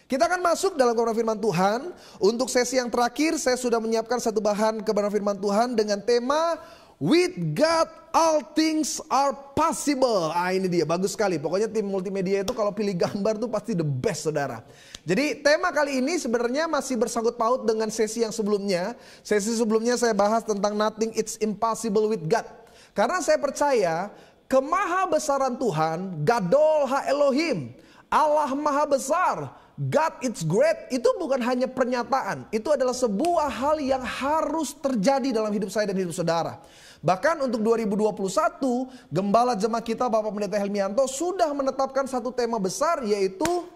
Kita akan masuk dalam kebenaran firman Tuhan. Untuk sesi yang terakhir saya sudah menyiapkan satu bahan kebenaran firman Tuhan dengan tema With God all things are possible. Ini dia, bagus sekali. Pokoknya tim multimedia itu kalau pilih gambar tuh pasti the best, saudara. Jadi tema kali ini sebenarnya masih bersangkut paut dengan sesi yang sebelumnya. Sesi sebelumnya saya bahas tentang nothing it's impossible with God. Karena saya percaya kemahabesaran Tuhan, Gadol Ha Elohim, Allah Maha Besar, God it's great, itu bukan hanya pernyataan. Itu adalah sebuah hal yang harus terjadi dalam hidup saya dan hidup saudara. Bahkan untuk 2021, Gembala Jemaat kita Bapak Pendeta Helmianto sudah menetapkan satu tema besar, yaitu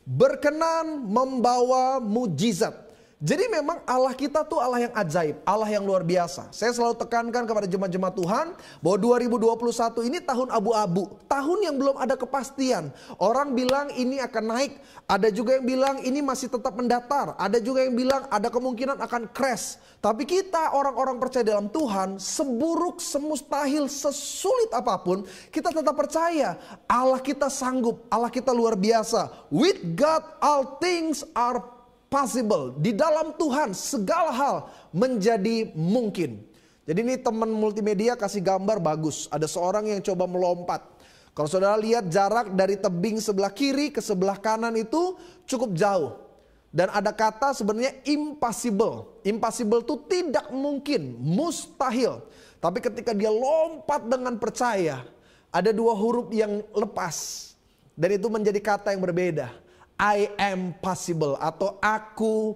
berkenan membawa mujizat. Jadi memang Allah kita tuh Allah yang ajaib, Allah yang luar biasa. Saya selalu tekankan kepada jemaat-jemaat Tuhan bahwa 2021 ini tahun abu-abu, tahun yang belum ada kepastian. Orang bilang ini akan naik, ada juga yang bilang ini masih tetap mendatar, ada juga yang bilang ada kemungkinan akan crash. Tapi kita orang-orang percaya dalam Tuhan, seburuk, semustahil, sesulit apapun, kita tetap percaya Allah kita sanggup, Allah kita luar biasa. With God all things are possible. Di dalam Tuhan segala hal menjadi mungkin. Jadi ini teman multimedia kasih gambar bagus. Ada seorang yang coba melompat. Kalau saudara lihat jarak dari tebing sebelah kiri ke sebelah kanan itu cukup jauh. Dan ada kata sebenarnya impossible. Impossible itu tidak mungkin, mustahil. Tapi ketika dia lompat dengan percaya, ada dua huruf yang lepas. Dan itu menjadi kata yang berbeda. I am possible, atau aku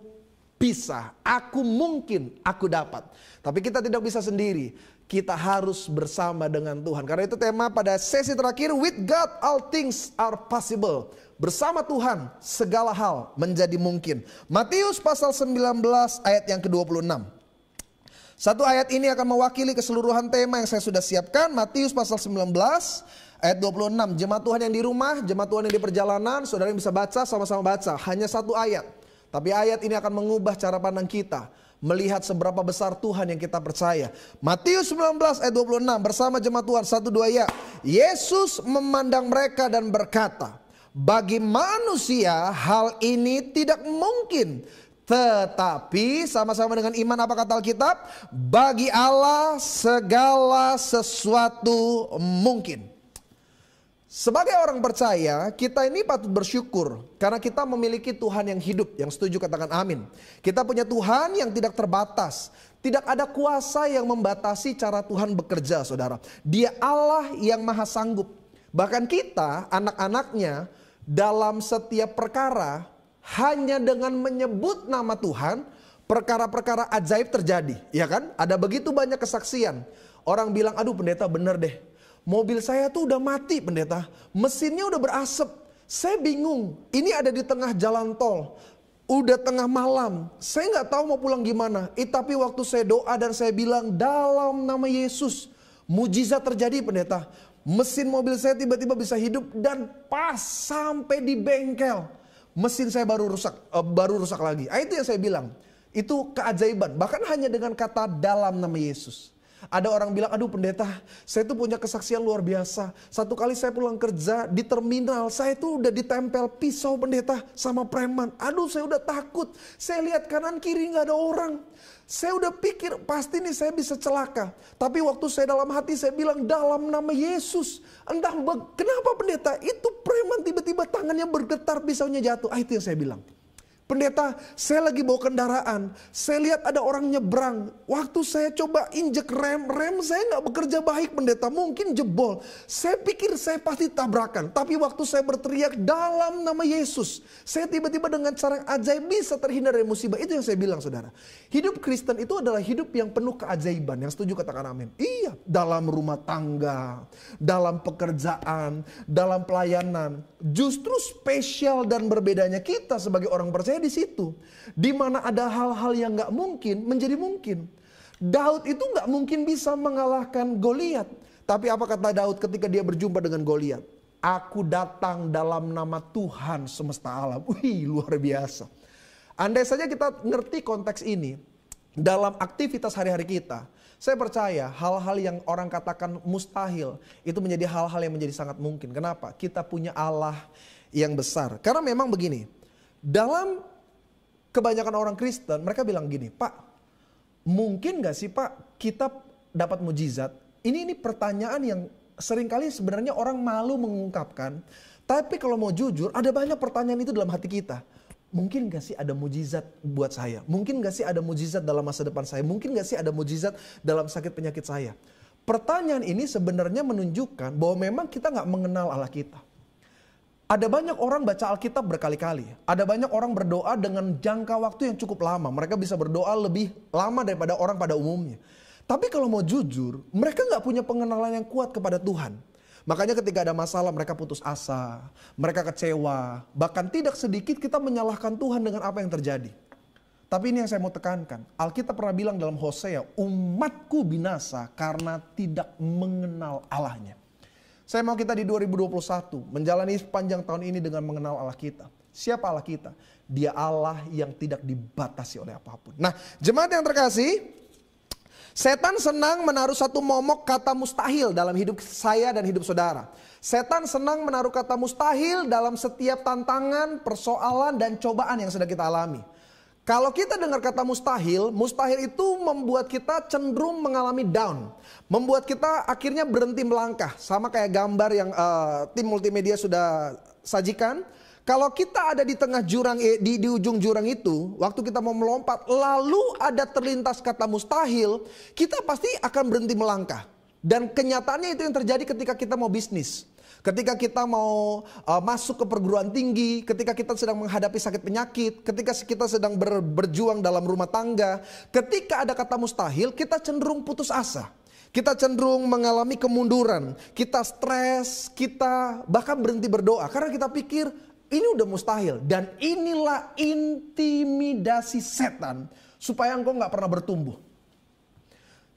bisa, aku mungkin, aku dapat. Tapi kita tidak bisa sendiri, kita harus bersama dengan Tuhan. Karena itu tema pada sesi terakhir, with God all things are possible. Bersama Tuhan segala hal menjadi mungkin. Matius pasal 19 ayat yang ke-26. Satu ayat ini akan mewakili keseluruhan tema yang saya sudah siapkan. Matius pasal 19 ayat 26. Jemaat Tuhan yang di rumah, jemaat Tuhan yang di perjalanan, saudara yang bisa baca, sama-sama baca. Hanya satu ayat. Tapi ayat ini akan mengubah cara pandang kita. Melihat seberapa besar Tuhan yang kita percaya. Matius 19 ayat 26 bersama jemaat Tuhan. 1-2 ya. Yesus memandang mereka dan berkata, bagi manusia hal ini tidak mungkin. Tetapi sama-sama dengan iman apa kata Alkitab? Bagi Allah segala sesuatu mungkin. Sebagai orang percaya, kita ini patut bersyukur karena kita memiliki Tuhan yang hidup. Yang setuju katakan amin. Kita punya Tuhan yang tidak terbatas. Tidak ada kuasa yang membatasi cara Tuhan bekerja, saudara. Dia Allah yang maha sanggup. Bahkan kita, anak-anaknya, dalam setiap perkara, hanya dengan menyebut nama Tuhan, perkara-perkara ajaib terjadi. Ya kan? Ada begitu banyak kesaksian. Orang bilang, aduh pendeta bener deh. Mobil saya tuh udah mati pendeta, mesinnya udah berasap. Saya bingung, ini ada di tengah jalan tol, udah tengah malam, saya nggak tahu mau pulang gimana. Tapi waktu saya doa dan saya bilang dalam nama Yesus, mujizat terjadi pendeta. Mesin mobil saya tiba-tiba bisa hidup dan pas sampai di bengkel, mesin saya baru rusak lagi. Itu yang saya bilang, itu keajaiban. Bahkan hanya dengan kata dalam nama Yesus. Ada orang bilang, aduh pendeta, saya tuh punya kesaksian luar biasa. Satu kali saya pulang kerja di terminal, saya tuh udah ditempel pisau pendeta sama preman. Aduh saya udah takut, saya lihat kanan kiri gak ada orang. Saya udah pikir pasti nih saya bisa celaka. Tapi waktu saya dalam hati saya bilang dalam nama Yesus. Entah kenapa pendeta, itu preman tiba-tiba tangannya bergetar, pisaunya jatuh. Itu yang saya bilang. Pendeta, saya lagi bawa kendaraan, saya lihat ada orang nyebrang. Waktu saya coba injek rem saya nggak bekerja baik pendeta, mungkin jebol. Saya pikir saya pasti tabrakan, tapi waktu saya berteriak dalam nama Yesus, saya tiba-tiba dengan cara yang ajaib bisa terhindar dari musibah. Itu yang saya bilang saudara. Hidup Kristen itu adalah hidup yang penuh keajaiban. Yang setuju katakan amin. Iya, dalam rumah tangga, dalam pekerjaan, dalam pelayanan. Justru spesial dan berbedanya kita sebagai orang percaya di situ, di mana ada hal-hal yang nggak mungkin menjadi mungkin. Daud itu nggak mungkin bisa mengalahkan Goliat, tapi apa kata Daud ketika dia berjumpa dengan Goliat? Aku datang dalam nama Tuhan semesta alam. Wih, luar biasa. Andai saja kita ngerti konteks ini dalam aktivitas hari-hari kita, saya percaya hal-hal yang orang katakan mustahil itu menjadi hal-hal yang menjadi sangat mungkin. Kenapa? Kita punya Allah yang besar. Karena memang begini. Dalam kebanyakan orang Kristen, mereka bilang gini, Pak, mungkin gak sih Pak kita dapat mujizat? Ini pertanyaan yang seringkali sebenarnya orang malu mengungkapkan. Tapi kalau mau jujur, ada banyak pertanyaan itu dalam hati kita. Mungkin gak sih ada mujizat buat saya? Mungkin gak sih ada mujizat dalam masa depan saya? Mungkin gak sih ada mujizat dalam sakit penyakit saya? Pertanyaan ini sebenarnya menunjukkan bahwa memang kita gak mengenal Allah kita. Ada banyak orang baca Alkitab berkali-kali. Ada banyak orang berdoa dengan jangka waktu yang cukup lama. Mereka bisa berdoa lebih lama daripada orang pada umumnya. Tapi kalau mau jujur, mereka gak punya pengenalan yang kuat kepada Tuhan. Makanya ketika ada masalah mereka putus asa, mereka kecewa. Bahkan tidak sedikit kita menyalahkan Tuhan dengan apa yang terjadi. Tapi ini yang saya mau tekankan. Alkitab pernah bilang dalam Hosea, umatku binasa karena tidak mengenal Allahnya. Saya mau kita di 2021 menjalani sepanjang tahun ini dengan mengenal Allah kita. Siapa Allah kita? Dia Allah yang tidak dibatasi oleh apapun. Nah, jemaat yang terkasih, setan senang menaruh satu momok kata mustahil dalam hidup saya dan hidup saudara. Setan senang menaruh kata mustahil dalam setiap tantangan, persoalan, dan cobaan yang sedang kita alami. Kalau kita dengar kata mustahil, mustahil itu membuat kita cenderung mengalami down. Membuat kita akhirnya berhenti melangkah. Sama kayak gambar yang tim multimedia sudah sajikan. Kalau kita ada di tengah jurang, di ujung jurang itu, waktu kita mau melompat, lalu ada terlintas kata mustahil, kita pasti akan berhenti melangkah. Dan kenyataannya itu yang terjadi ketika kita mau bisnis. Ketika kita mau masuk ke perguruan tinggi, ketika kita sedang menghadapi sakit penyakit, ketika kita sedang berjuang dalam rumah tangga, ketika ada kata mustahil, kita cenderung putus asa. Kita cenderung mengalami kemunduran, kita stres, kita bahkan berhenti berdoa. Karena kita pikir ini udah mustahil. Dan inilah intimidasi setan supaya engkau gak pernah bertumbuh.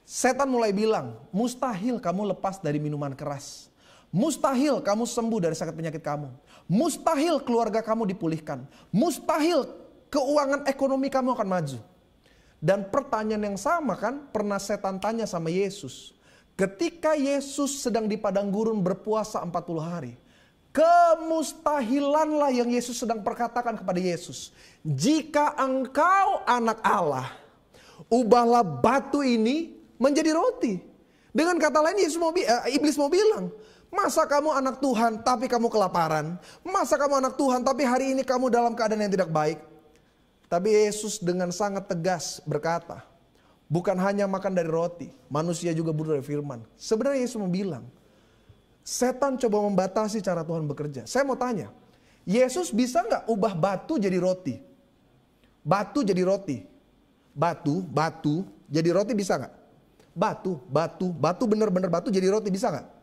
Setan mulai bilang, mustahil kamu lepas dari minuman keras. Mustahil kamu sembuh dari sakit penyakit kamu. Mustahil keluarga kamu dipulihkan. Mustahil keuangan ekonomi kamu akan maju. Dan pertanyaan yang sama kan pernah setan tanya sama Yesus. Ketika Yesus sedang di padang gurun berpuasa 40 hari. Kemustahilanlah yang Yesus sedang perkatakan kepada Yesus. Jika engkau anak Allah, ubahlah batu ini menjadi roti. Dengan kata lain iblis mau bilang, masa kamu anak Tuhan tapi kamu kelaparan? Masa kamu anak Tuhan tapi hari ini kamu dalam keadaan yang tidak baik? Tapi Yesus dengan sangat tegas berkata, bukan hanya makan dari roti, manusia juga butuh dari firman. Sebenarnya Yesus mau bilang, setan coba membatasi cara Tuhan bekerja. Saya mau tanya, Yesus bisa nggak ubah batu jadi roti? Batu jadi roti. Batu jadi roti bisa nggak? Batu bener-bener batu jadi roti bisa nggak?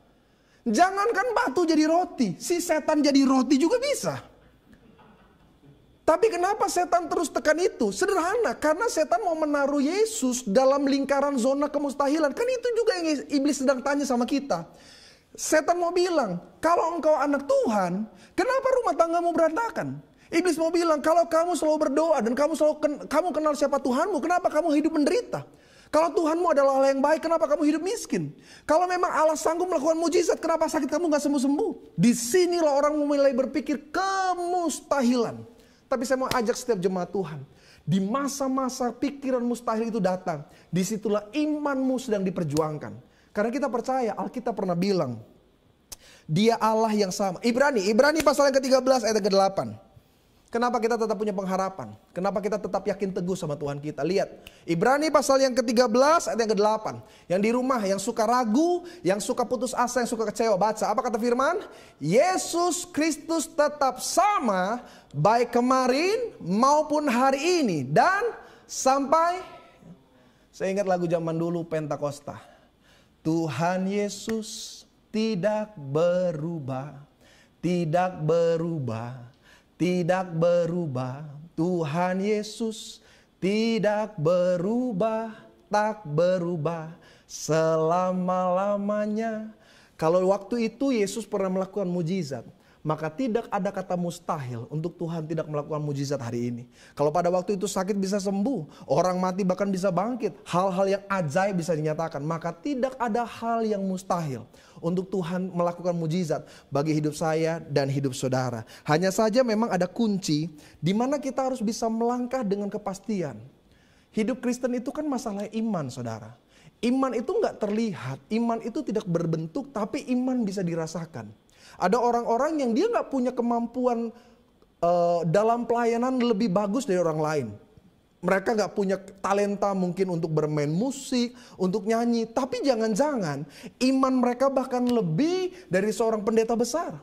Jangankan batu jadi roti, si setan jadi roti juga bisa. Tapi kenapa setan terus tekan itu? Sederhana, karena setan mau menaruh Yesus dalam lingkaran zona kemustahilan. Kan itu juga yang iblis sedang tanya sama kita. Setan mau bilang, kalau engkau anak Tuhan, kenapa rumah tanggamu berantakan? Iblis mau bilang, kalau kamu selalu berdoa dan kamu kenal siapa Tuhanmu, kenapa kamu hidup menderita? Kalau Tuhanmu adalah Allah yang baik, kenapa kamu hidup miskin? Kalau memang Allah sanggup melakukan mujizat, kenapa sakit kamu gak sembuh-sembuh? Disinilah orang mulai berpikir kemustahilan. Tapi saya mau ajak setiap jemaat Tuhan. Di masa-masa pikiran mustahil itu datang, disitulah imanmu sedang diperjuangkan. Karena kita percaya, Alkitab pernah bilang, Dia Allah yang sama. Ibrani pasal yang ke-13 ayat ke-8. Kenapa kita tetap punya pengharapan? Kenapa kita tetap yakin teguh sama Tuhan kita? Lihat, Ibrani pasal yang ke-13 ayat yang ke-8. Yang di rumah, yang suka ragu, yang suka putus asa, yang suka kecewa, baca. Apa kata firman? Yesus Kristus tetap sama, baik kemarin maupun hari ini. Dan sampai, saya ingat lagu zaman dulu Pentakosta. Tuhan Yesus tidak berubah, tidak berubah. Tidak berubah, Tuhan Yesus tidak berubah, tak berubah selama-lamanya. Kalau waktu itu Yesus pernah melakukan mujizat, maka tidak ada kata mustahil untuk Tuhan tidak melakukan mujizat hari ini. Kalau pada waktu itu sakit bisa sembuh, orang mati bahkan bisa bangkit, hal-hal yang ajaib bisa dinyatakan, maka tidak ada hal yang mustahil untuk Tuhan melakukan mujizat bagi hidup saya dan hidup saudara. Hanya saja memang ada kunci di mana kita harus bisa melangkah dengan kepastian. Hidup Kristen itu kan masalah iman, saudara. Iman itu nggak terlihat, iman itu tidak berbentuk, tapi iman bisa dirasakan. Ada orang-orang yang dia nggak punya kemampuan dalam pelayanan lebih bagus dari orang lain. Mereka nggak punya talenta mungkin untuk bermain musik, untuk nyanyi. Tapi jangan-jangan iman mereka bahkan lebih dari seorang pendeta besar.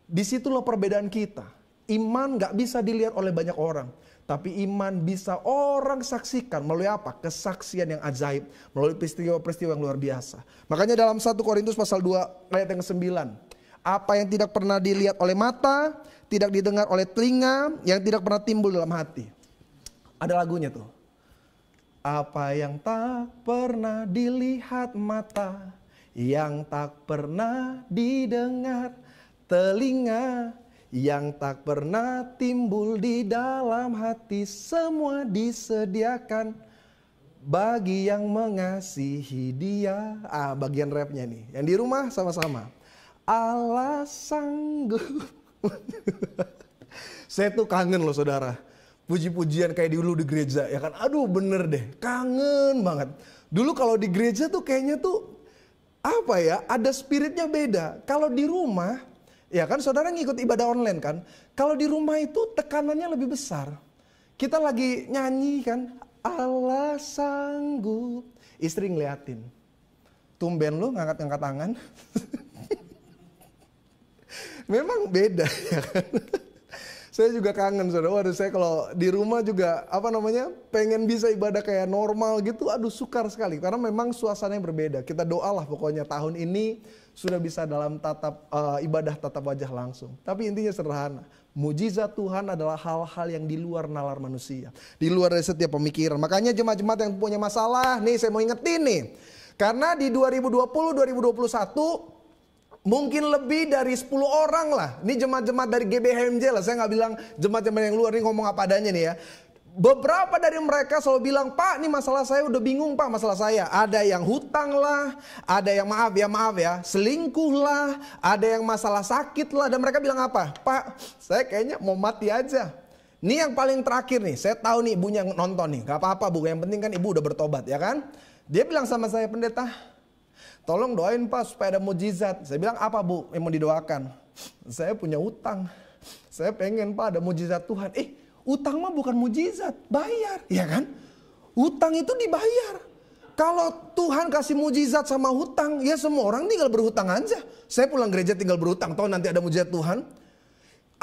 Disitulah perbedaan kita. Iman nggak bisa dilihat oleh banyak orang. Tapi iman bisa orang saksikan melalui apa? Kesaksian yang ajaib. Melalui peristiwa-peristiwa yang luar biasa. Makanya dalam 1 Korintus pasal 2 ayat yang ke-9. Apa yang tidak pernah dilihat oleh mata, tidak didengar oleh telinga, yang tidak pernah timbul dalam hati. Ada lagunya tuh. Apa yang tak pernah dilihat mata, yang tak pernah didengar telinga, yang tak pernah timbul di dalam hati, semua disediakan bagi yang mengasihi Dia. Bagian rapnya nih. Yang di rumah sama-sama. Allah sanggup. Saya tuh kangen loh saudara. Puji-pujian kayak dulu di gereja ya kan. Aduh bener deh, kangen banget. Dulu kalau di gereja tuh kayaknya tuh apa ya, ada spiritnya beda. Kalau di rumah, ya kan saudara ngikut ibadah online kan. Kalau di rumah itu tekanannya lebih besar. Kita lagi nyanyi kan, Allah sanggup. Istri ngeliatin. Tumben lu ngangkat-ngangkat tangan. Memang beda ya kan. Saya juga kangen saudara. Waduh, saya kalau di rumah juga pengen bisa ibadah kayak normal gitu. Aduh sukar sekali karena memang suasananya berbeda. Kita doalah pokoknya tahun ini sudah bisa dalam ibadah tatap wajah langsung. Tapi intinya sederhana. Mujizat Tuhan adalah hal-hal yang di luar nalar manusia. Di luar dari setiap pemikiran. Makanya jemaat-jemaat yang punya masalah, nih saya mau ingetin nih. Karena di 2020-2021 mungkin lebih dari 10 orang lah. Ini jemaat-jemaat dari GBHMJ lah. Saya nggak bilang jemaat-jemaat yang luar ini ngomong apa adanya nih ya. Beberapa dari mereka selalu bilang, Pak ini masalah saya udah bingung Pak masalah saya. Ada yang hutang lah, ada yang maaf ya, selingkuh lah, ada yang masalah sakit lah. Dan mereka bilang apa? Pak saya kayaknya mau mati aja. Ini yang paling terakhir nih, saya tahu nih ibunya nonton nih. Gak apa-apa Bu, yang penting kan ibu udah bertobat ya kan. Dia bilang sama saya, pendeta tolong doain Pak supaya ada mujizat. Saya bilang apa Bu yang mau didoakan? Saya punya utang. Saya pengen Pak ada mujizat Tuhan. Utang mah bukan mujizat, bayar. Ya kan? Utang itu dibayar. Kalau Tuhan kasih mujizat sama hutang, ya semua orang tinggal berhutang aja. Saya pulang gereja tinggal berhutang, tahu nanti ada mujizat Tuhan.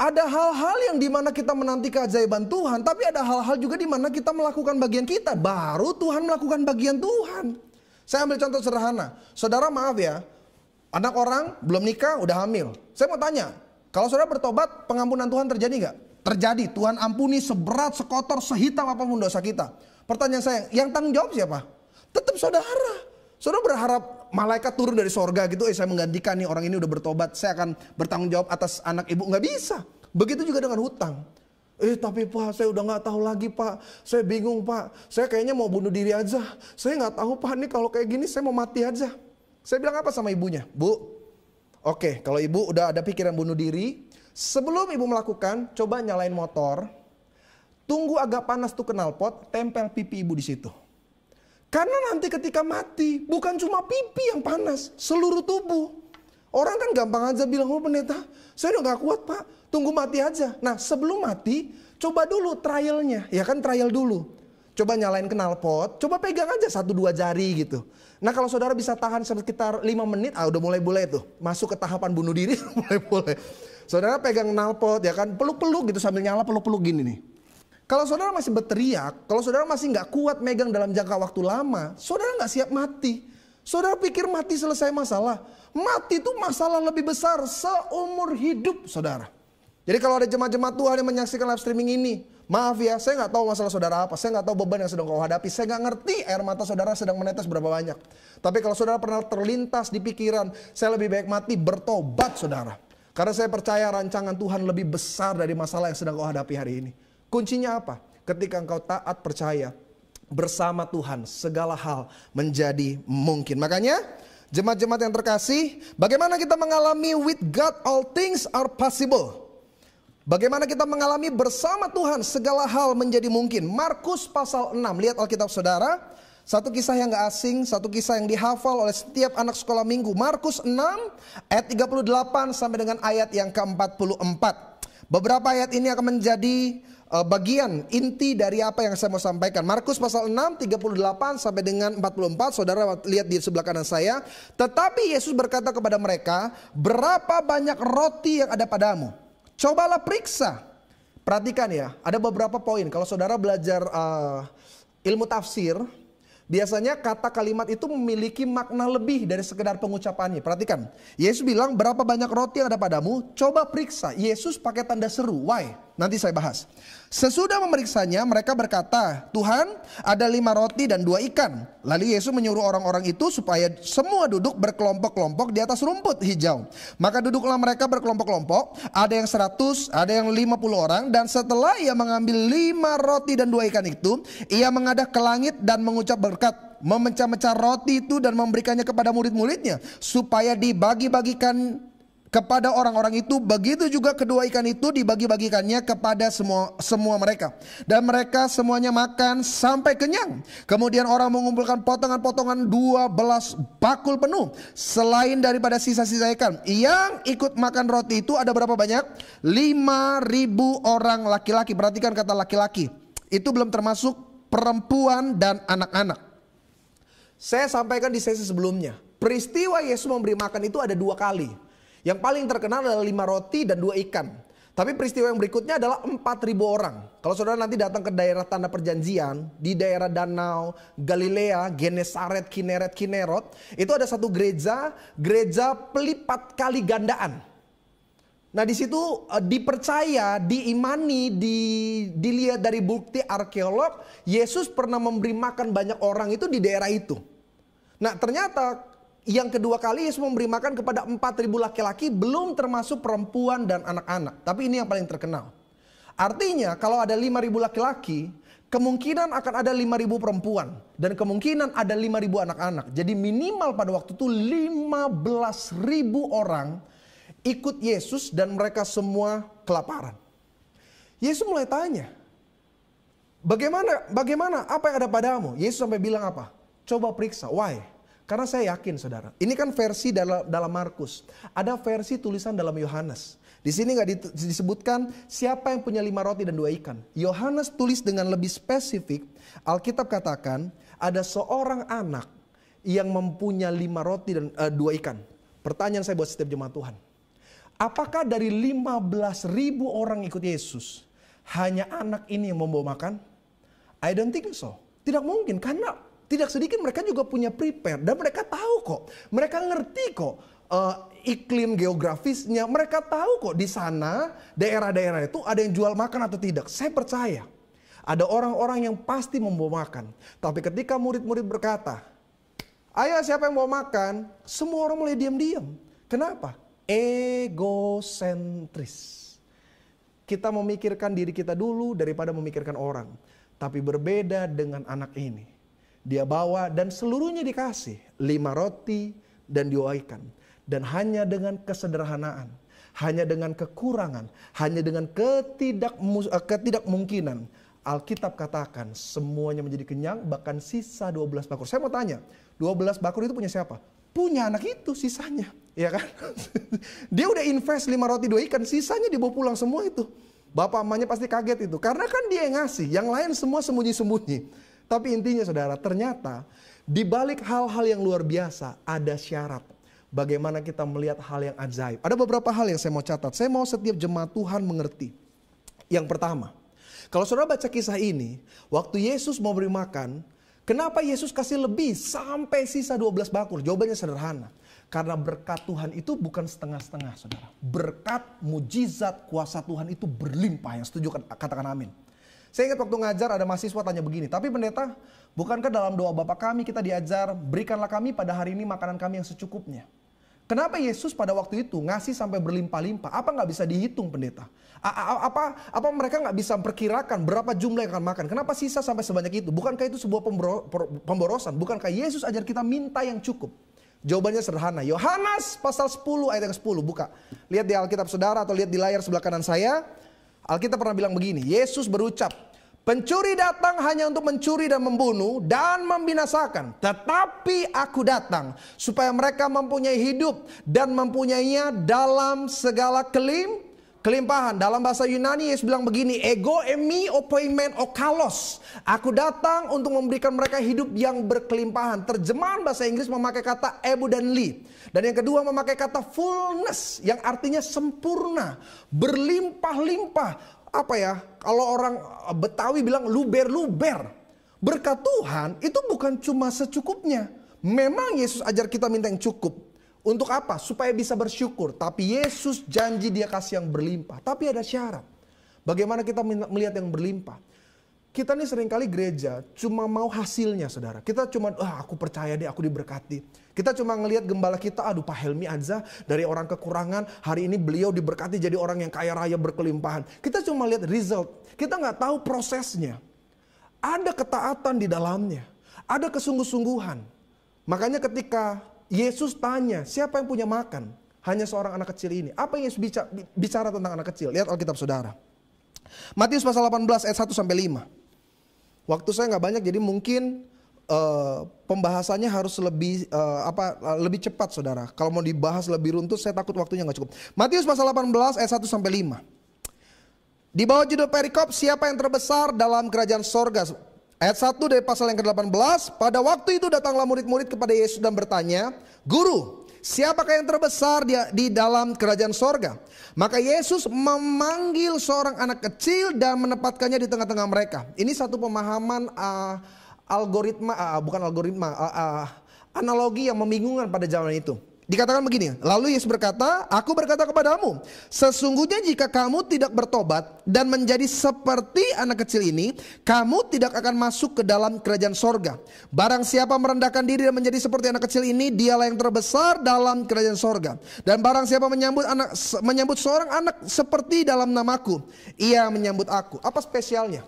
Ada hal-hal yang dimana kita menanti keajaiban Tuhan, tapi ada hal-hal juga dimana kita melakukan bagian kita. Baru Tuhan melakukan bagian Tuhan. Saya ambil contoh sederhana. Saudara maaf ya, anak orang belum nikah udah hamil. Saya mau tanya, kalau saudara bertobat pengampunan Tuhan terjadi nggak? Terjadi. Tuhan ampuni seberat, sekotor, sehitam apapun dosa kita. Pertanyaan saya, yang tanggung jawab siapa? Tetap saudara. Saudara berharap malaikat turun dari sorga gitu, saya menggantikan nih orang ini udah bertobat, saya akan bertanggung jawab atas anak ibu. Nggak bisa. Begitu juga dengan hutang. Tapi Pak saya udah gak tahu lagi Pak. Saya bingung Pak. Saya kayaknya mau bunuh diri aja. Saya gak tahu Pak nih kalau kayak gini saya mau mati aja. Saya bilang apa sama ibunya? Bu, oke, kalau ibu udah ada pikiran bunuh diri. Sebelum ibu melakukan, coba nyalain motor. Tunggu agak panas tuh knalpot, tempel pipi ibu di situ. Karena nanti ketika mati, bukan cuma pipi yang panas, seluruh tubuh. Orang kan gampang aja bilang, oh pendeta, saya udah gak kuat Pak. Tunggu mati aja. Nah sebelum mati, coba dulu trialnya. Ya kan trial dulu. Coba nyalain knalpot, coba pegang aja 1-2 jari gitu. Nah kalau saudara bisa tahan sekitar 5 menit, udah mulai tuh. Masuk ke tahapan bunuh diri, mulai. Saudara pegang knalpot ya kan, peluk-peluk gitu sambil nyala peluk-peluk gini nih. Kalau saudara masih berteriak, kalau saudara masih gak kuat megang dalam jangka waktu lama, saudara gak siap mati. Saudara pikir mati selesai masalah. Mati itu masalah lebih besar seumur hidup saudara. Jadi kalau ada jemaat-jemaat Tuhan yang menyaksikan live streaming ini, maaf ya, saya nggak tahu masalah saudara apa, saya nggak tahu beban yang sedang kau hadapi, saya nggak ngerti air mata saudara sedang menetes berapa banyak. Tapi kalau saudara pernah terlintas di pikiran, saya lebih baik mati, bertobat saudara. Karena saya percaya rancangan Tuhan lebih besar dari masalah yang sedang kau hadapi hari ini. Kuncinya apa? Ketika engkau taat percaya bersama Tuhan, segala hal menjadi mungkin. Makanya jemaat-jemaat yang terkasih, bagaimana kita mengalami with God all things are possible. Bagaimana kita mengalami bersama Tuhan segala hal menjadi mungkin. Markus pasal 6, lihat Alkitab saudara. Satu kisah yang gak asing, satu kisah yang dihafal oleh setiap anak sekolah minggu. Markus 6 ayat 38 sampai dengan ayat yang ke-44. Beberapa ayat ini akan menjadi bagian inti dari apa yang saya mau sampaikan. Markus pasal 6 38 sampai dengan 44. Saudara lihat di sebelah kanan saya. Tetapi Yesus berkata kepada mereka, berapa banyak roti yang ada padamu? Cobalah periksa. Perhatikan ya, ada beberapa poin. Kalau saudara belajar ilmu tafsir, biasanya kata kalimat itu memiliki makna lebih dari sekedar pengucapannya. Perhatikan, Yesus bilang berapa banyak roti yang ada padamu, coba periksa. Yesus pakai tanda seru, why? Nanti saya bahas. Sesudah memeriksanya mereka berkata, Tuhan ada 5 roti dan 2 ikan. Lalu Yesus menyuruh orang-orang itu supaya semua duduk berkelompok-kelompok di atas rumput hijau. Maka duduklah mereka berkelompok-kelompok, ada yang 100, ada yang 50 orang. Dan setelah ia mengambil 5 roti dan 2 ikan itu, ia menghadap ke langit dan mengucap berkat, memecah-mecah roti itu dan memberikannya kepada murid-muridnya supaya dibagi-bagikan kepada orang-orang itu. Begitu juga kedua ikan itu dibagi-bagikannya kepada semua mereka. Dan mereka semuanya makan sampai kenyang. Kemudian orang mengumpulkan potongan-potongan 12 bakul penuh. Selain daripada sisa-sisa ikan, yang ikut makan roti itu ada berapa banyak? 5.000 orang laki-laki. Perhatikan kata laki-laki. Itu belum termasuk perempuan dan anak-anak. Saya sampaikan di sesi sebelumnya, peristiwa Yesus memberi makan itu ada 2 kali. Yang paling terkenal adalah 5 roti dan 2 ikan. Tapi peristiwa yang berikutnya adalah 4.000 orang. Kalau saudara nanti datang ke daerah tanda perjanjian, di daerah danau Galilea, Genesaret, Kinerot, itu ada satu gereja pelipat kali gandaan. Nah di situ dipercaya, diimani, dilihat dari bukti arkeolog, Yesus pernah memberi makan banyak orang itu di daerah itu. Nah ternyata yang kedua kali Yesus memberi makan kepada 4.000 laki-laki, belum termasuk perempuan dan anak-anak. Tapi ini yang paling terkenal. Artinya kalau ada 5.000 laki-laki, kemungkinan akan ada 5.000 perempuan. Dan kemungkinan ada 5.000 anak-anak. Jadi minimal pada waktu itu 15.000 orang ikut Yesus dan mereka semua kelaparan. Yesus mulai tanya, bagaimana apa yang ada padamu? Yesus sampai bilang apa? Coba periksa, why? Karena saya yakin saudara, ini kan versi dalam Markus, ada versi tulisan dalam Yohanes. Di sini nggak disebutkan siapa yang punya 5 roti dan 2 ikan. Yohanes tulis dengan lebih spesifik. Alkitab katakan ada seorang anak yang mempunyai 5 roti dan 2 ikan. Pertanyaan saya buat setiap jemaat Tuhan, apakah dari 15.000 orang ikut Yesus hanya anak ini yang membawa makan? I don't think so. Tidak mungkin, karena tidak sedikit mereka juga punya prepare. Dan mereka tahu kok. Mereka ngerti kok iklim geografisnya. Mereka tahu kok di sana daerah-daerah itu ada yang jual makan atau tidak. Saya percaya ada orang-orang yang pasti membawa makan. Tapi ketika murid-murid berkata, ayo siapa yang mau makan? Semua orang mulai diam-diam. Kenapa? Egosentris. Kita memikirkan diri kita dulu daripada memikirkan orang. Tapi berbeda dengan anak ini. Dia bawa dan seluruhnya dikasih 5 roti dan 2 ikan. Dan hanya dengan kesederhanaan, hanya dengan kekurangan, hanya dengan ketidakmungkinan, Alkitab katakan semuanya menjadi kenyang, bahkan sisa 12 bakul. Saya mau tanya, 12 bakul itu punya siapa? Punya anak itu sisanya, ya kan? Dia udah invest 5 roti 2 ikan, sisanya dibawa pulang semua itu. Bapak emaknya pasti kaget itu, karena kan dia yang ngasih, yang lain semua sembunyi-sembunyi. Tapi intinya saudara, ternyata di balik hal-hal yang luar biasa ada syarat. Bagaimana kita melihat hal yang ajaib. Ada beberapa hal yang saya mau catat. Saya mau setiap jemaat Tuhan mengerti. Yang pertama, kalau saudara baca kisah ini, waktu Yesus mau beri makan, kenapa Yesus kasih lebih sampai sisa 12 bakul? Jawabannya sederhana. Karena berkat Tuhan itu bukan setengah-setengah saudara. Berkat, mujizat, kuasa Tuhan itu berlimpah. Yang setuju katakan amin. Saya ingat waktu ngajar ada mahasiswa tanya begini, tapi pendeta, bukankah dalam doa Bapa kami kita diajar, berikanlah kami pada hari ini makanan kami yang secukupnya. Kenapa Yesus pada waktu itu ngasih sampai berlimpah-limpah? Apa nggak bisa dihitung pendeta? Apa mereka nggak bisa perkirakan berapa jumlah yang akan makan? Kenapa sisa sampai sebanyak itu? Bukankah itu sebuah pemborosan? Bukankah Yesus ajar kita minta yang cukup? Jawabannya sederhana. Yohanes pasal 10 ayat yang 10. Buka. Lihat di Alkitab saudara atau lihat di layar sebelah kanan saya. Alkitab pernah bilang begini. Yesus berucap, pencuri datang hanya untuk mencuri dan membunuh dan membinasakan. Tetapi aku datang supaya mereka mempunyai hidup dan mempunyainya dalam segala kelimpahan. Dalam bahasa Yunani Yesus bilang begini, ego emi opoimen okalos. Aku datang untuk memberikan mereka hidup yang berkelimpahan. Terjemahan bahasa Inggris memakai kata abundantly. Dan yang kedua memakai kata fullness, yang artinya sempurna, berlimpah-limpah. Apa ya, kalau orang Betawi bilang luber-luber. Berkat Tuhan itu bukan cuma secukupnya. Memang Yesus ajar kita minta yang cukup. Untuk apa? Supaya bisa bersyukur. Tapi Yesus janji dia kasih yang berlimpah. Tapi ada syarat. Bagaimana kita melihat yang berlimpah? Kita nih seringkali gereja cuma mau hasilnya saudara. Kita cuma, aku percaya deh, aku diberkati. Kita cuma ngelihat gembala kita, aduh Pak Helmi aja dari orang kekurangan. Hari ini beliau diberkati jadi orang yang kaya raya berkelimpahan. Kita cuma lihat result. Kita nggak tahu prosesnya. Ada ketaatan di dalamnya. Ada kesungguh-sungguhan. Makanya ketika Yesus tanya, siapa yang punya makan? Hanya seorang anak kecil ini. Apa yang Yesus bicara tentang anak kecil? Lihat Alkitab saudara. Matius pasal 18 ayat 1 sampai 5. Waktu saya nggak banyak, jadi mungkin pembahasannya harus lebih cepat saudara. Kalau mau dibahas lebih runtut, saya takut waktunya nggak cukup. Matius pasal 18 ayat 1 sampai 5. Di bawah judul perikop, siapa yang terbesar dalam kerajaan sorga? Ayat 1 dari pasal yang ke-18. Pada waktu itu datanglah murid-murid kepada Yesus dan bertanya, Guru, siapakah yang terbesar di dalam kerajaan sorga? Maka Yesus memanggil seorang anak kecil dan menempatkannya di tengah-tengah mereka. Ini satu pemahaman analogi yang membingungkan pada zaman itu. Dikatakan begini, lalu Yesus berkata, aku berkata kepadamu, sesungguhnya jika kamu tidak bertobat dan menjadi seperti anak kecil ini, kamu tidak akan masuk ke dalam kerajaan sorga. Barang siapa merendahkan diri dan menjadi seperti anak kecil ini, dialah yang terbesar dalam kerajaan sorga. Dan barang siapa menyambut seorang anak seperti dalam namaku, ia menyambut aku. Apa spesialnya?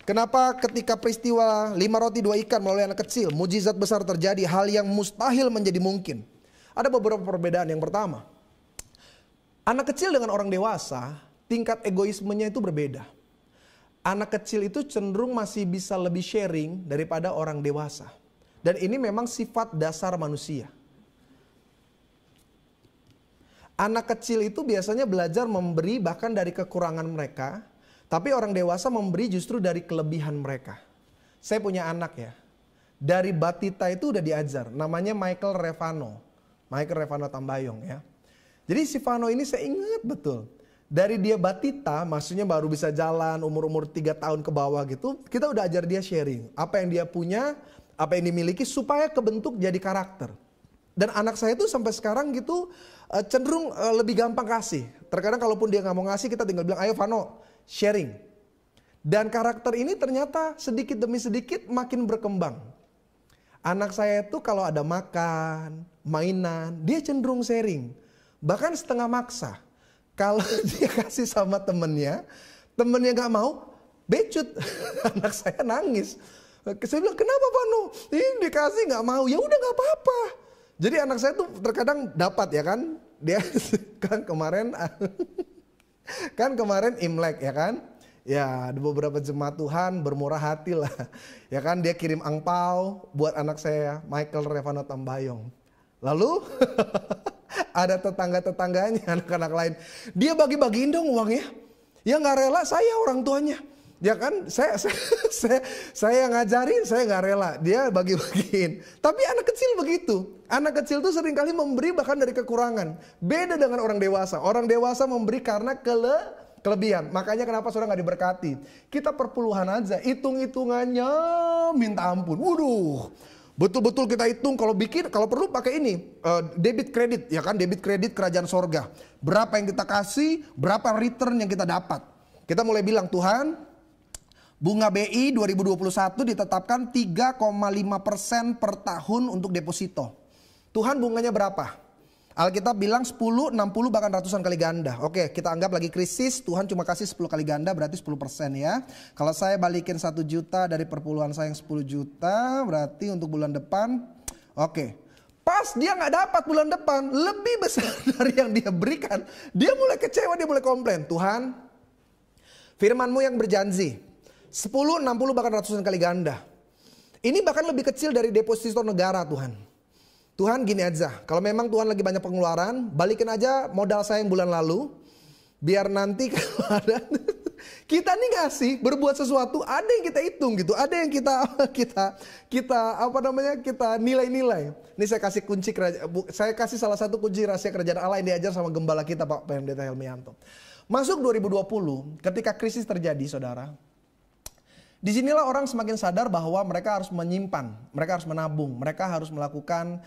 Kenapa ketika peristiwa 5 roti 2 ikan melalui anak kecil, mujizat besar terjadi, hal yang mustahil menjadi mungkin? Ada beberapa perbedaan. Yang pertama, anak kecil dengan orang dewasa, tingkat egoismenya itu berbeda. Anak kecil itu cenderung masih bisa lebih sharing daripada orang dewasa. Dan ini memang sifat dasar manusia. Anak kecil itu biasanya belajar memberi bahkan dari kekurangan mereka. Tapi orang dewasa memberi justru dari kelebihan mereka. Saya punya anak ya. Dari batita itu udah diajar. Namanya Michael Revano Tambayong ya. Jadi si Vano ini saya ingat betul. Dari dia batita, maksudnya baru bisa jalan, umur-umur 3 tahun ke bawah gitu. Kita udah ajar dia sharing. Apa yang dia punya, apa yang dimiliki supaya kebentuk jadi karakter. Dan anak saya itu sampai sekarang gitu cenderung lebih gampang kasih. Terkadang kalaupun dia gak mau ngasih, kita tinggal bilang, ayo Vano, sharing. Dan karakter ini ternyata sedikit demi sedikit makin berkembang. Anak saya itu kalau ada makan, mainan, dia cenderung sharing. Bahkan setengah maksa. Kalau dia kasih sama temennya gak mau, becut. Anak saya nangis. Saya bilang, kenapa Vano? Ini dikasih gak mau, ya udah gak apa-apa. Jadi anak saya tuh terkadang dapat ya kan. Dia kan kemarin Imlek ya kan. Ya ada beberapa jemaat Tuhan bermurah hati lah. Ya kan dia kirim angpau buat anak saya Michael Revano Tambayong. Lalu ada tetangga-tetangganya anak-anak lain. Dia bagi-bagiin dong uangnya. Ya gak rela saya orang tuanya. Ya kan saya ngajarin saya gak rela. Dia bagi-bagiin. Tapi anak kecil begitu. Anak kecil tuh seringkali memberi bahkan dari kekurangan. Beda dengan orang dewasa. Orang dewasa memberi karena kelebihan. Makanya kenapa saudara gak diberkati. Kita perpuluhan aja. Hitung-hitungannya minta ampun. Waduh. Betul-betul kita hitung. Kalau perlu pakai ini. Debit kredit. Ya kan debit kredit kerajaan sorga. Berapa yang kita kasih. Berapa return yang kita dapat. Kita mulai bilang Tuhan. Bunga BI 2021 ditetapkan 3,5% per tahun untuk deposito. Tuhan bunganya berapa? Alkitab bilang 10, 60 bahkan ratusan kali ganda. Oke, kita anggap lagi krisis, Tuhan cuma kasih 10 kali ganda berarti 10% ya. Kalau saya balikin 1 juta dari perpuluhan saya yang 10 juta, berarti untuk bulan depan, oke. Pas dia nggak dapat bulan depan, lebih besar dari yang dia berikan, dia mulai kecewa, dia mulai komplain. Tuhan, firman-Mu yang berjanji, 10, 60 bahkan ratusan kali ganda. Ini bahkan lebih kecil dari deposito negara Tuhan. Tuhan gini aja, kalau memang Tuhan lagi banyak pengeluaran, balikin aja modal saya yang bulan lalu. Biar nanti kalau ada, kita nih ngasih, berbuat sesuatu, ada yang kita hitung gitu. Ada yang kita nilai-nilai. Ini saya kasih kunci, saya kasih salah satu kunci rahasia kerajaan Allah yang diajar sama gembala kita Pak Pendeta Helmianto. Masuk 2020, ketika krisis terjadi saudara. Disinilah orang semakin sadar bahwa mereka harus menyimpan, mereka harus menabung, mereka harus melakukan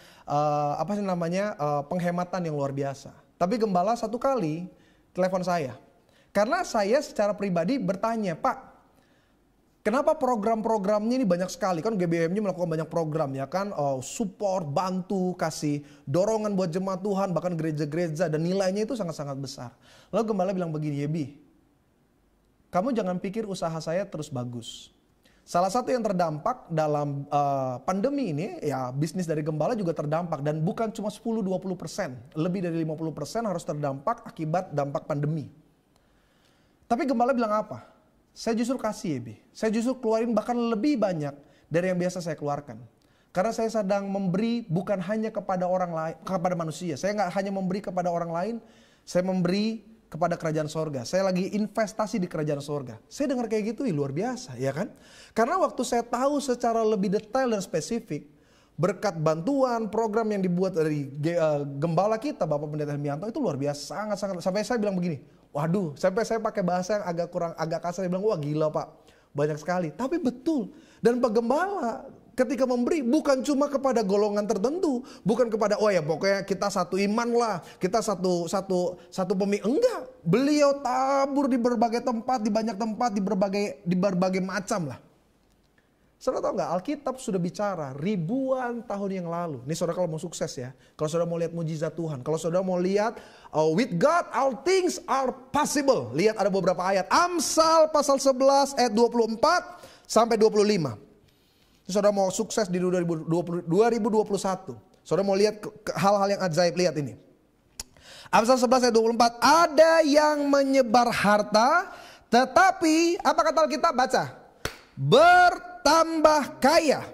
penghematan yang luar biasa. Tapi gembala satu kali telepon saya, karena saya secara pribadi bertanya, Pak, kenapa program-programnya ini banyak sekali? Kan GBM-nya melakukan banyak program ya kan, support, bantu, kasih dorongan buat jemaat Tuhan, bahkan gereja-gereja, dan nilainya itu sangat-sangat besar. Lalu gembala bilang begini, Yebi, kamu jangan pikir usaha saya terus bagus. Salah satu yang terdampak dalam pandemi ini, ya bisnis dari gembala juga terdampak. Dan bukan cuma 10-20%, lebih dari 50% harus terdampak akibat dampak pandemi. Tapi gembala bilang apa? Saya justru kasih Yebi. Saya justru keluarin bahkan lebih banyak dari yang biasa saya keluarkan. Karena saya sedang memberi bukan hanya kepada orang lain, kepada manusia. Saya nggak hanya memberi kepada orang lain, saya memberi kepada kerajaan sorga. Saya lagi investasi di kerajaan sorga. Saya dengar kayak gitu, luar biasa ya kan. Karena waktu saya tahu secara lebih detail dan spesifik, berkat bantuan program yang dibuat dari gembala kita Bapak Pendeta Helmianto itu luar biasa, sangat-sangat. Sampai saya bilang begini, waduh, sampai saya pakai bahasa yang agak kasar, saya bilang, wah gila Pak, banyak sekali. Tapi betul, dan Pak Gembala ketika memberi bukan cuma kepada golongan tertentu, bukan kepada oh ya pokoknya kita satu iman lah, kita satu enggak. Beliau tabur di berbagai tempat, di banyak tempat, di berbagai macam lah. Saudara tahu nggak, Alkitab sudah bicara ribuan tahun yang lalu. Ini saudara kalau mau sukses ya, kalau saudara mau lihat mujizat Tuhan, kalau saudara mau lihat with God all things are possible. Lihat ada beberapa ayat. Amsal pasal 11 ayat 24 sampai 25. Saudara mau sukses di 2021. Saudara mau lihat hal-hal yang ajaib, lihat ini. Amsal 11 ayat 24. Ada yang menyebar harta, tetapi apa kata Alkitab? Baca. Bertambah kaya.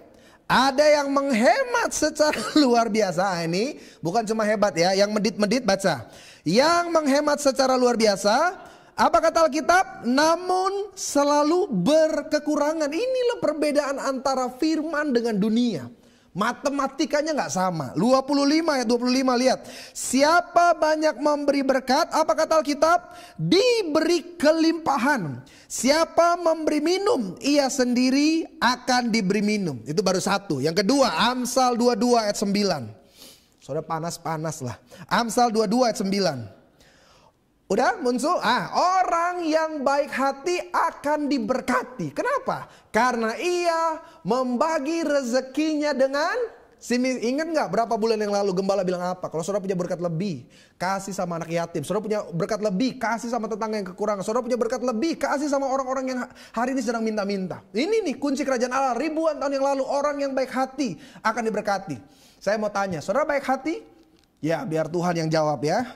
Ada yang menghemat secara luar biasa. Ini bukan cuma hebat ya, yang medit-medit baca. Yang menghemat secara luar biasa. Apa kata Alkitab? Namun selalu berkekurangan. Inilah perbedaan antara firman dengan dunia. Matematikanya nggak sama. 25 ayat 25 lihat. Siapa banyak memberi berkat, apa kata Alkitab? Diberi kelimpahan. Siapa memberi minum, ia sendiri akan diberi minum. Itu baru satu. Yang kedua, Amsal 22 ayat 9. Saudara panas-panas lah. Amsal 22 ayat 9. Udah muncul, orang yang baik hati akan diberkati. Kenapa? Karena ia membagi rezekinya dengan ingat nggak berapa bulan yang lalu gembala bilang apa? Kalau saudara punya berkat lebih, kasih sama anak yatim. Saudara punya berkat lebih, kasih sama tetangga yang kekurangan. Saudara punya berkat lebih, kasih sama orang-orang yang hari ini sedang minta-minta. Ini nih kunci kerajaan Allah. Ribuan tahun yang lalu orang yang baik hati akan diberkati. Saya mau tanya, saudara baik hati? Ya biar Tuhan yang jawab ya.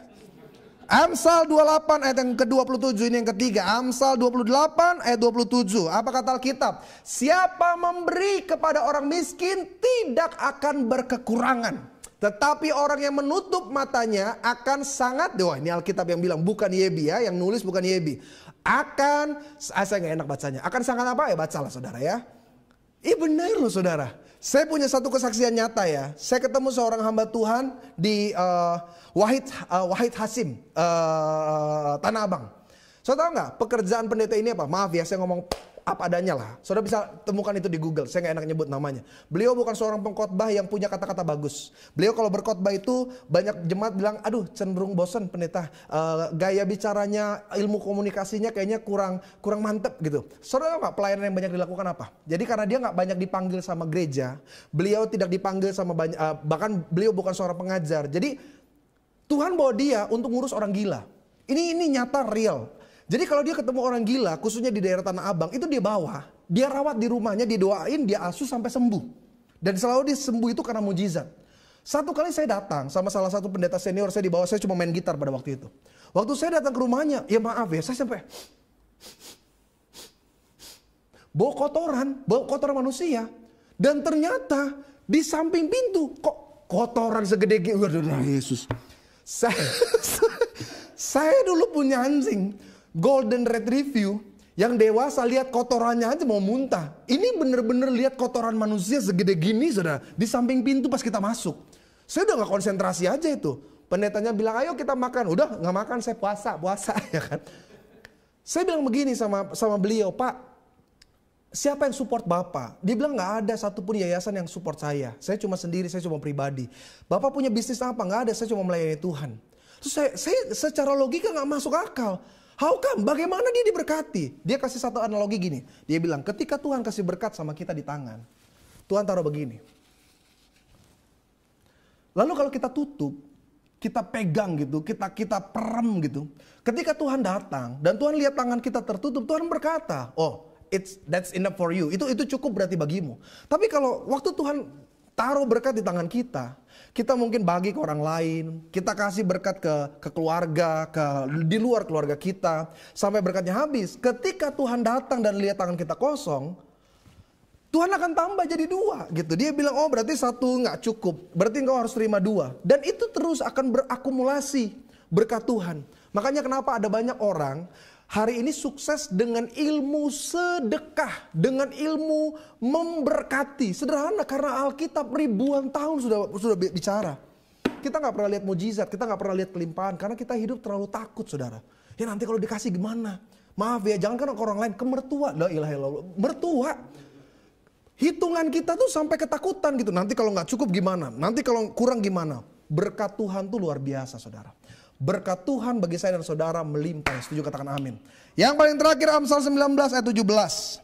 Amsal 28 ayat yang ke-27, ini yang ketiga. Amsal 28 ayat 27. Apa kata Alkitab? Siapa memberi kepada orang miskin tidak akan berkekurangan. Tetapi orang yang menutup matanya akan sangat, wah ini Alkitab yang bilang, bukan Yebi ya, yang nulis bukan Yebi. Akan, saya gak enak bacanya. Akan sangat apa ya, bacalah saudara ya. Benar loh saudara. Saya punya satu kesaksian nyata ya. Saya ketemu seorang hamba Tuhan di Wahid Hasim, Tanah Abang. Saudara tahu nggak pekerjaan pendeta ini apa? Maaf ya saya ngomong apa adanya lah. Saudara bisa temukan itu di Google. Saya nggak enak nyebut namanya. Beliau bukan seorang pengkhotbah yang punya kata-kata bagus. Beliau kalau berkhotbah itu banyak jemaat bilang, aduh cenderung bosan pendeta. Gaya bicaranya, ilmu komunikasinya kayaknya kurang mantep gitu. Saudara tahu nggak pelayanan yang banyak dilakukan apa? Jadi karena dia nggak banyak dipanggil sama gereja, beliau tidak dipanggil sama banyak, bahkan beliau bukan seorang pengajar. Jadi Tuhan bawa dia untuk ngurus orang gila. Ini nyata real. Jadi kalau dia ketemu orang gila, khususnya di daerah Tanah Abang, itu dia bawa. Dia rawat di rumahnya, dia doain, dia asuh sampai sembuh. Dan selalu dia sembuh itu karena mujizat. Satu kali saya datang sama salah satu pendeta senior saya di bawah, saya cuma main gitar pada waktu itu. Waktu saya datang ke rumahnya, ya maaf ya, saya sampai bawa kotoran manusia. Dan ternyata di samping pintu, kok kotoran segede gitu. Waduh Yesus. Saya dulu punya anjing Golden Retriever yang dewasa, lihat kotorannya aja mau muntah. Ini bener-bener lihat kotoran manusia segede gini, saudara, di samping pintu pas kita masuk. Saya udah gak konsentrasi aja itu. Pendetanya bilang, ayo kita makan. Udah gak makan, saya puasa ya kan. Saya bilang begini sama beliau, Pak, siapa yang support Bapak? Dia bilang gak ada satupun yayasan yang support saya. Saya cuma sendiri, saya cuma pribadi. Bapak punya bisnis apa? Gak ada, saya cuma melayani Tuhan. Terus saya secara logika gak masuk akal. How come? Bagaimana dia diberkati? Dia kasih satu analogi gini. Dia bilang, ketika Tuhan kasih berkat sama kita di tangan, Tuhan taruh begini. Lalu kalau kita tutup, kita pegang gitu, kita perem gitu. Ketika Tuhan datang dan Tuhan lihat tangan kita tertutup, Tuhan berkata, oh, that's enough for you. Itu cukup berarti bagimu. Tapi kalau waktu Tuhan taruh berkat di tangan kita mungkin bagi ke orang lain, kita kasih berkat ke keluarga, di luar keluarga kita, sampai berkatnya habis. Ketika Tuhan datang dan lihat tangan kita kosong, Tuhan akan tambah jadi 2 gitu. Dia bilang, oh berarti 1 gak cukup, berarti engkau harus terima 2. Dan itu terus akan berakumulasi berkat Tuhan. Makanya kenapa ada banyak orang hari ini sukses dengan ilmu sedekah, dengan ilmu memberkati. Sederhana, karena Alkitab ribuan tahun sudah bicara. Kita gak pernah lihat mujizat, kita gak pernah lihat kelimpahan, karena kita hidup terlalu takut, saudara. Ya nanti kalau dikasih gimana? Maaf ya, jangan ke orang lain, ke mertua. La ilaha illallah, mertua. Hitungan kita tuh sampai ketakutan gitu. Nanti kalau gak cukup gimana? Nanti kalau kurang gimana? Berkat Tuhan tuh luar biasa, saudara. Berkat Tuhan bagi saya dan saudara melimpah. Setuju, katakan amin. Yang paling terakhir Amsal 19 ayat 17.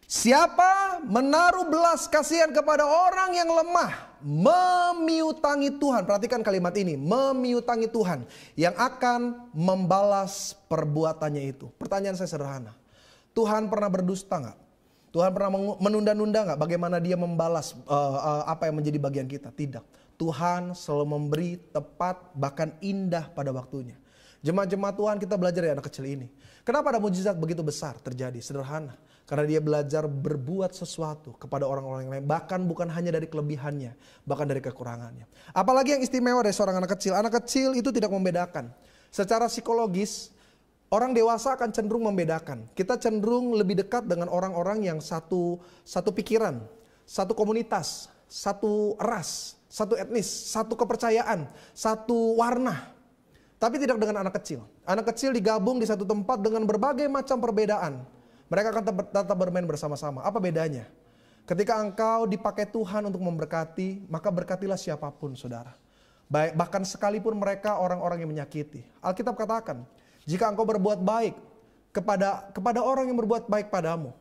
Siapa menaruh belas kasihan kepada orang yang lemah, memiutangi Tuhan. Perhatikan kalimat ini, memiutangi Tuhan yang akan membalas perbuatannya itu. Pertanyaan saya sederhana. Tuhan pernah berdusta gak? Tuhan pernah menunda-nunda gak bagaimana dia membalas apa yang menjadi bagian kita? Tidak. Tuhan selalu memberi tepat bahkan indah pada waktunya. Jemaat-jemaat Tuhan, kita belajar dari anak kecil ini. Kenapa ada mujizat begitu besar terjadi? Sederhana. Karena dia belajar berbuat sesuatu kepada orang-orang yang lain. Bahkan bukan hanya dari kelebihannya, bahkan dari kekurangannya. Apalagi yang istimewa dari seorang anak kecil. Anak kecil itu tidak membedakan. Secara psikologis, orang dewasa akan cenderung membedakan. Kita cenderung lebih dekat dengan orang-orang yang satu pikiran, satu komunitas, satu ras, satu etnis, satu kepercayaan, satu warna. Tapi tidak dengan anak kecil. Anak kecil digabung di satu tempat dengan berbagai macam perbedaan. Mereka akan tetap bermain bersama-sama. Apa bedanya? Ketika engkau dipakai Tuhan untuk memberkati, maka berkatilah siapapun, saudara. Bahkan sekalipun mereka orang-orang yang menyakiti. Alkitab katakan, jika engkau berbuat baik kepada orang yang berbuat baik padamu,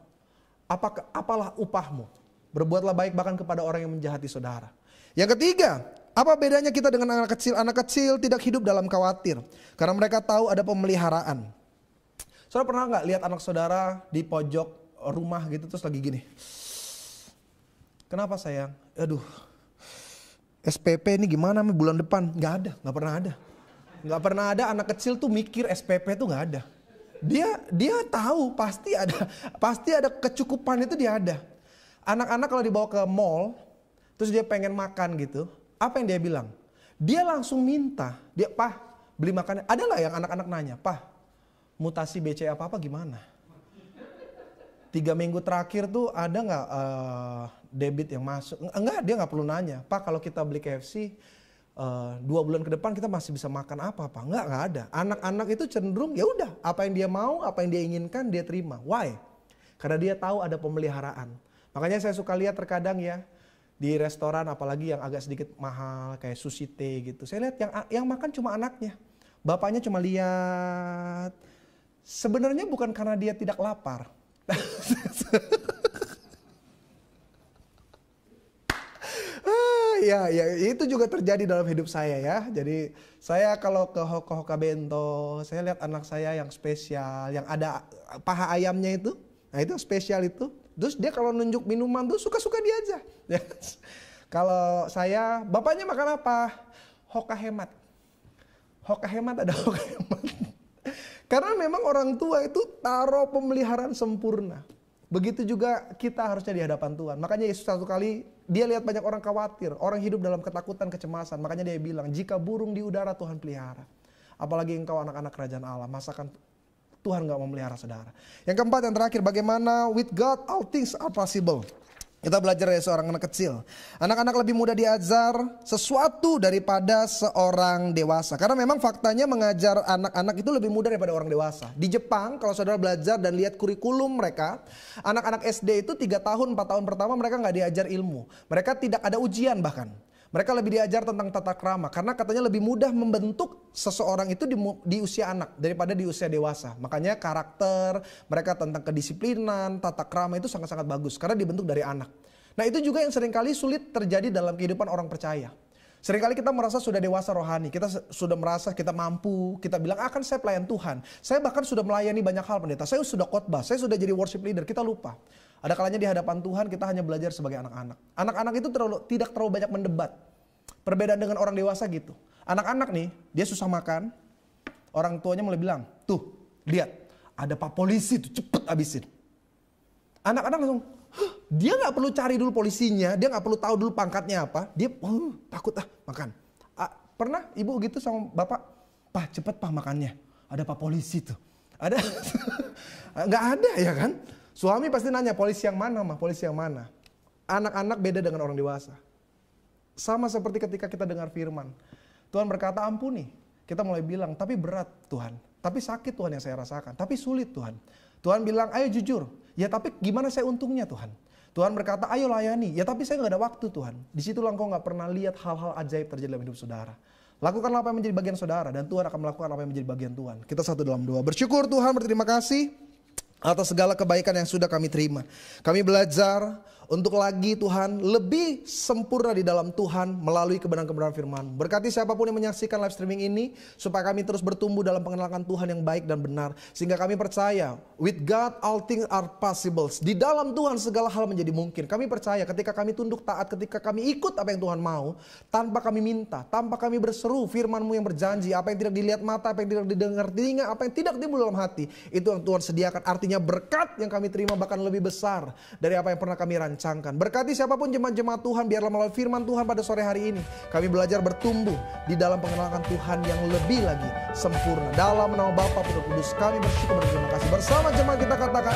apalah upahmu? Berbuatlah baik bahkan kepada orang yang menjahati saudara. Yang ketiga, apa bedanya kita dengan anak kecil? Anak kecil tidak hidup dalam khawatir, karena mereka tahu ada pemeliharaan. Saudara pernah nggak lihat anak saudara di pojok rumah gitu terus lagi gini? Kenapa sayang? Aduh, SPP ini gimana bulan depan? Nggak ada, nggak pernah ada. Nggak pernah ada anak kecil tuh mikir SPP tuh nggak ada. Dia tahu pasti ada kecukupan itu dia ada. Anak-anak kalau dibawa ke mall, terus dia pengen makan gitu, apa yang dia bilang? Dia langsung minta, Pak beli makannya. Ada lah yang anak-anak nanya, Pak mutasi BC apa gimana? 3 minggu terakhir tuh ada nggak debit yang masuk? Enggak, dia nggak perlu nanya. Pak kalau kita beli KFC 2 bulan ke depan kita masih bisa makan apa? Nggak ada. Anak-anak itu cenderung ya udah apa yang dia mau, apa yang dia inginkan dia terima. Why? Karena dia tahu ada pemeliharaan. Makanya saya suka lihat terkadang ya di restoran apalagi yang agak sedikit mahal kayak Sushi Tei gitu. Saya lihat yang makan cuma anaknya. Bapaknya cuma lihat. Sebenarnya bukan karena dia tidak lapar. ya itu juga terjadi dalam hidup saya ya. Jadi saya kalau ke Hoka Bento, saya lihat anak saya yang spesial, yang ada paha ayamnya itu. Nah itu spesial itu. Terus dia kalau nunjuk minuman tuh suka-suka dia aja. Kalau saya, bapaknya makan apa? Hoka Hemat. Hoka Hemat ada Hoka Hemat. Karena memang orang tua itu taruh pemeliharaan sempurna. Begitu juga kita harusnya di hadapan Tuhan. Makanya Yesus satu kali dia lihat banyak orang khawatir. Orang hidup dalam ketakutan, kecemasan. Makanya dia bilang, jika burung di udara Tuhan pelihara. Apalagi engkau anak-anak kerajaan Allah. Masakan Tuhan gak memelihara saudara. Yang keempat, yang terakhir, bagaimana with God all things are possible. Kita belajar dari seorang anak kecil. Anak-anak lebih mudah diajar sesuatu daripada seorang dewasa. Karena memang faktanya mengajar anak-anak itu lebih mudah daripada orang dewasa. Di Jepang kalau saudara belajar dan lihat kurikulum mereka, anak-anak SD itu 3 tahun, 4 tahun pertama mereka gak diajar ilmu. Mereka tidak ada ujian bahkan. Mereka lebih diajar tentang tata krama. Karena katanya lebih mudah membentuk seseorang itu di usia anak daripada di usia dewasa. Makanya karakter, mereka tentang kedisiplinan, tata krama itu sangat-sangat bagus. Karena dibentuk dari anak. Nah itu juga yang seringkali sulit terjadi dalam kehidupan orang percaya. Seringkali kita merasa sudah dewasa rohani. Kita sudah merasa kita mampu. Kita bilang akan saya pelayan Tuhan. Saya bahkan sudah melayani banyak hal pendeta. Saya sudah khotbah. Saya sudah jadi worship leader. Kita lupa. Ada kalanya di hadapan Tuhan kita hanya belajar sebagai anak-anak. Anak-anak itu tidak terlalu banyak mendebat. Perbedaan dengan orang dewasa gitu. Anak-anak nih, dia susah makan. Orang tuanya mulai bilang, tuh lihat ada pak polisi tuh cepet habisin. Anak-anak langsung, dia gak perlu cari dulu polisinya. Dia gak perlu tahu dulu pangkatnya apa. Dia takut makan. Pernah ibu gitu sama bapak? Pak cepet pak makannya. Ada pak polisi tuh. Ada? Gak ada ya kan? Suami pasti nanya, polisi yang mana mah? Polisi yang mana? Anak-anak beda dengan orang dewasa. Sama seperti ketika kita dengar firman. Tuhan berkata ampuni. Kita mulai bilang, tapi berat Tuhan. Tapi sakit Tuhan yang saya rasakan. Tapi sulit Tuhan. Tuhan bilang, ayo jujur. Ya tapi gimana saya untungnya Tuhan? Tuhan berkata, ayo layani. Ya tapi saya gak ada waktu Tuhan. Disitulah engkau gak pernah lihat hal-hal ajaib terjadi dalam hidup saudara. Lakukanlah apa yang menjadi bagian saudara. Dan Tuhan akan melakukan apa yang menjadi bagian Tuhan. Kita satu dalam doa. Bersyukur Tuhan, berterima kasih atas segala kebaikan yang sudah kami terima. Kami belajar untuk lagi Tuhan lebih sempurna di dalam Tuhan melalui kebenaran-kebenaran firman. Berkati siapapun yang menyaksikan live streaming ini supaya kami terus bertumbuh dalam pengenalan Tuhan yang baik dan benar. Sehingga kami percaya with God all things are possible. Di dalam Tuhan segala hal menjadi mungkin. Kami percaya ketika kami tunduk taat, ketika kami ikut apa yang Tuhan mau, tanpa kami minta, tanpa kami berseru firman-Mu yang berjanji, apa yang tidak dilihat mata, apa yang tidak didengar telinga, apa yang tidak timbul dalam hati, itu yang Tuhan sediakan. Artinya berkat yang kami terima bahkan lebih besar dari apa yang pernah kami rancangkan. Berkati siapapun jemaat-jemaat Tuhan, biarlah melalui firman Tuhan pada sore hari ini kami belajar bertumbuh di dalam pengenalan Tuhan yang lebih lagi sempurna. Dalam nama Bapa Putra Kudus kami bersyukur dan berterima kasih. Bersama jemaat kita katakan